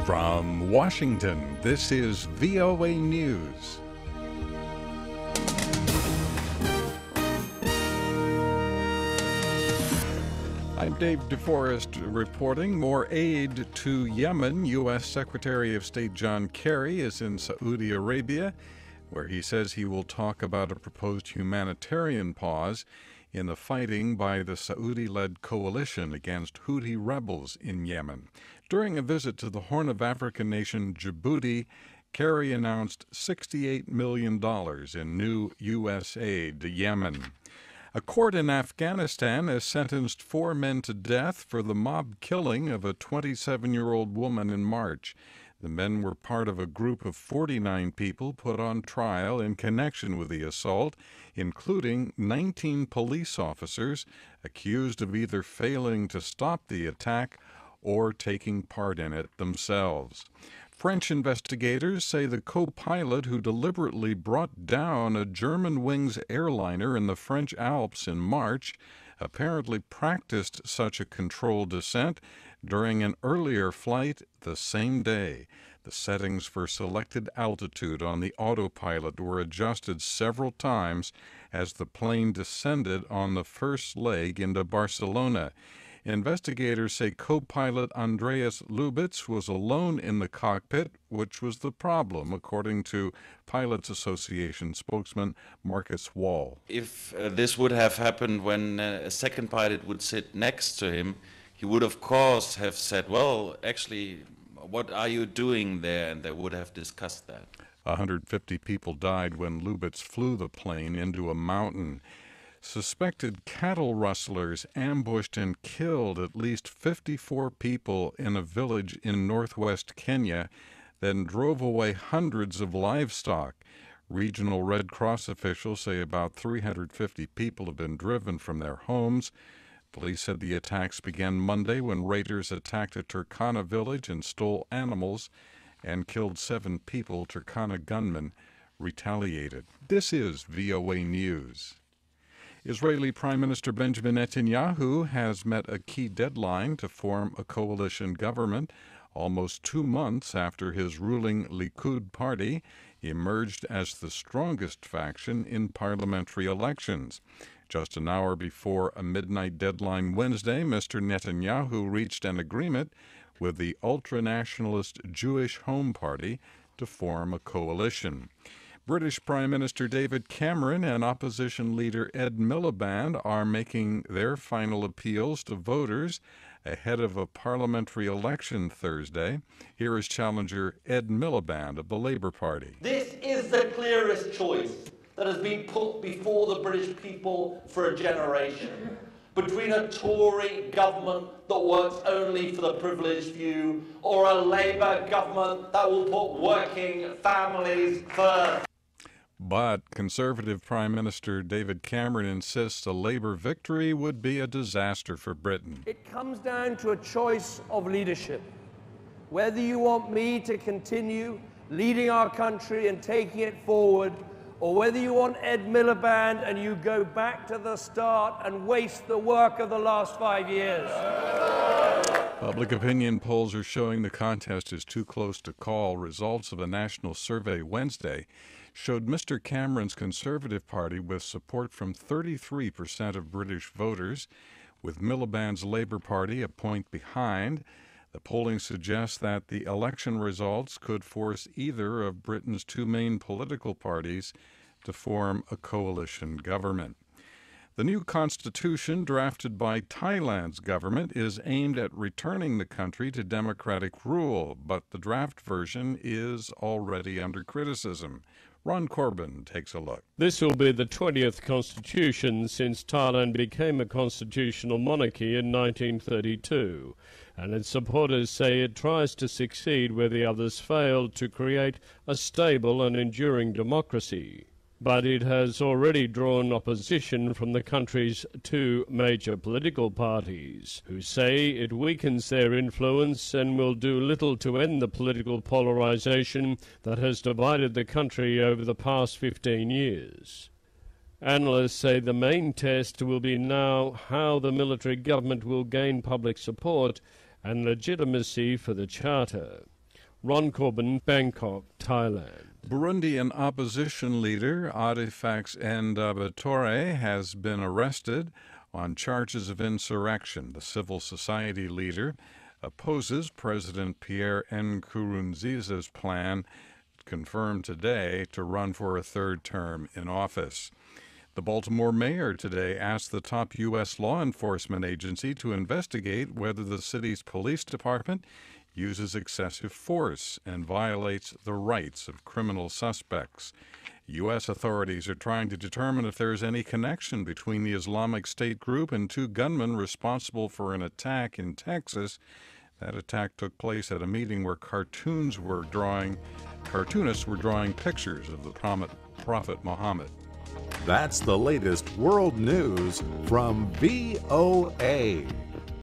From Washington, this is VOA News. I'm David Forrest reporting. More aid to Yemen. U.S. Secretary of State John Kerry is in Saudi Arabia, where he says he will talk about a proposed humanitarian pause in the fighting by the Saudi-led coalition against Houthi rebels in Yemen. During a visit to the Horn of Africa nation Djibouti, Kerry announced $68 million in new U.S. aid to Yemen. A court in Afghanistan has sentenced 4 men to death for the mob killing of a 27-year-old woman in March. The men were part of a group of 49 people put on trial in connection with the assault, including 19 police officers accused of either failing to stop the attack or taking part in it themselves. French investigators say the co-pilot who deliberately brought down a Germanwings airliner in the French Alps in March apparently practiced such a controlled descent during an earlier flight the same day. The settings for selected altitude on the autopilot were adjusted several times as the plane descended on the first leg into Barcelona. Investigators say co-pilot Andreas Lubitz was alone in the cockpit, which was the problem, according to Pilots Association spokesman Marcus Wall. If this would have happened when a second pilot would sit next to him, he would of course have said, well, actually, what are you doing there? And they would have discussed that. 150 people died when Lubitz flew the plane into a mountain. Suspected cattle rustlers ambushed and killed at least 54 people in a village in northwest Kenya, then drove away hundreds of livestock. Regional Red Cross officials say about 350 people have been driven from their homes. Police said the attacks began Monday when raiders attacked a Turkana village and stole animals and killed 7 people. Turkana gunmen retaliated. This is VOA News. Israeli Prime Minister Benjamin Netanyahu has met a key deadline to form a coalition government almost 2 months after his ruling Likud party emerged as the strongest faction in parliamentary elections. Just an hour before a midnight deadline Wednesday, Mr. Netanyahu reached an agreement with the ultra-nationalist Jewish Home Party to form a coalition. British Prime Minister David Cameron and opposition leader Ed Miliband are making their final appeals to voters ahead of a parliamentary election Thursday. Here is challenger Ed Miliband of the Labour Party. This is the clearest choice that has been put before the British people for a generation. Between a Tory government that works only for the privileged few or a Labour government that will put working families first. But Conservative Prime Minister David Cameron insists a Labour victory would be a disaster for Britain. It comes down to a choice of leadership. Whether you want me to continue leading our country and taking it forward, or whether you want Ed Miliband and you go back to the start and waste the work of the last 5 years. Public opinion polls are showing the contest is too close to call. Results of a national survey Wednesday showed Mr. Cameron's Conservative Party with support from 33% of British voters, with Miliband's Labour Party a point behind. The polling suggests that the election results could force either of Britain's 2 main political parties to form a coalition government. The new constitution drafted by Thailand's government is aimed at returning the country to democratic rule, but the draft version is already under criticism. Ron Corbin takes a look. This will be the 20th constitution since Thailand became a constitutional monarchy in 1932, and its supporters say it tries to succeed where the others failed to create a stable and enduring democracy. But it has already drawn opposition from the country's 2 major political parties, who say it weakens their influence and will do little to end the political polarization that has divided the country over the past 15 years. Analysts say the main test will be now how the military government will gain public support and legitimacy for the Charter. Ron Corbin, Bangkok, Thailand. Burundian opposition leader Artifacts Ndabatore has been arrested on charges of insurrection. The civil society leader opposes President Pierre Nkurunziza's plan, confirmed today, to run for a third term in office. The Baltimore mayor today asked the top U.S. law enforcement agency to investigate whether the city's police department uses excessive force and violates the rights of criminal suspects. U.S. authorities are trying to determine if there is any connection between the Islamic State group and two gunmen responsible for an attack in Texas. That attack took place at a meeting where cartoonists were drawing pictures of the Prophet Muhammad. That's the latest world news from VOA.